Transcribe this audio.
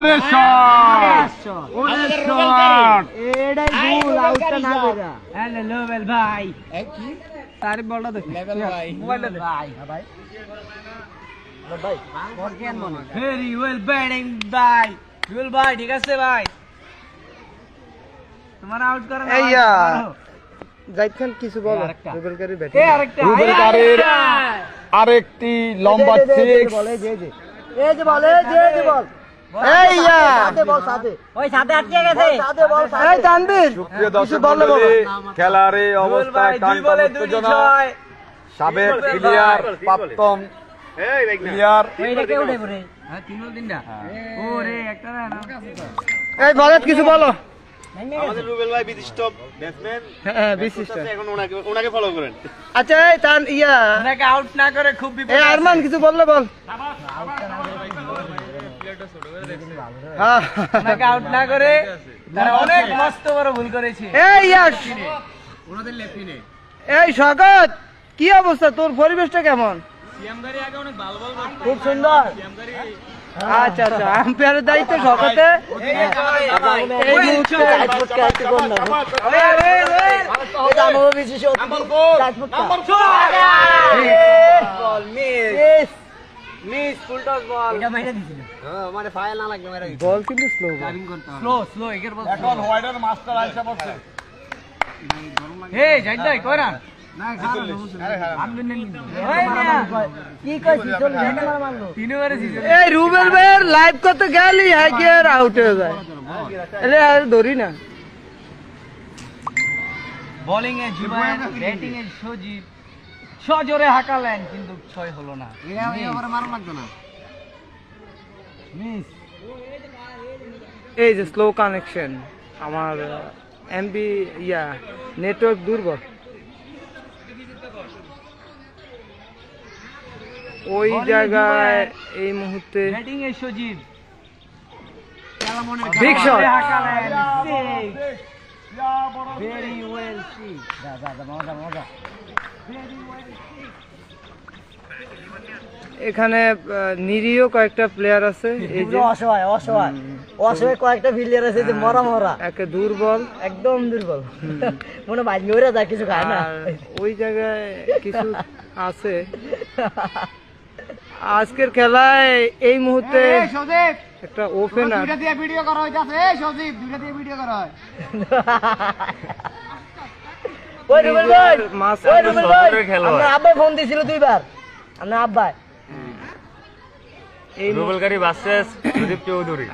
ঠিক আছে ভাই, তোমার আউট করা জাহিদ খান কিছু বলো। রুবেলকারীর আরেকটি লম্বা সিক্স। সুপ্রিয় দর্শক মণ্ডলী, খেলার এই অবস্থায় টানটান উত্তেজনা। সাবেক প্লেয়ার, প্রাক্তন প্লেয়ার, কিছু বলো। আমাদের রুবেল ভাই বিশিষ্ট ব্যাটসম্যান, এখন ওনাকে ফলো করেন। আচ্ছা আউট না করে খুব আরমান কিছু বললে বল। আউট না করে তারা অনেক মস্ত বড় ভুল করেছে। এই শকত, কি অবস্থা তোর? পরিবেশটা কেমন? খুব সুন্দর। আচ্ছা আচ্ছা, আম্পায়ারের দায়িত্ব শকতে। বল কিন্তু স্লো এখন হোয়াইটের মাস্টার আইসা পড়ছে। রুবেল ভাইয়ের লাইভ করতে গেলি হাইকিয়ার আউট হয়ে যায়, ধরি না। বোলিং এ জুবায়ের, ব্যাটিং এ সজীব সজোরে হাঁকালেন কিন্তু ছয় হলো না। এই যে স্লো কানেকশন, আমার এমবি নেটওয়ার্ক দুর্বল। ওই জায়গায় এই মুহূর্তে ব্যাটিং এ Sajib big shot. Very well see. এখানে নিরীহ কয়েকটা প্লেয়ার আছে, এই যে অসহায় কয়েকটা প্লেয়ার আছে যে মরা একে দুর্বল, একদম দুর্বল, মনে ভাগ্য হয়ে যায়, কিছু খায় না। আর ওই জায়গায় কিছু আছে। আজকের খেলায় এই মুহূর্তে একটা ওপেনার আব্বাই ফোন দিয়েছিল 2 বার, আপনার আব্বাই। রুবেলকারী ভার্সেস সুদীপ চৌধুরী।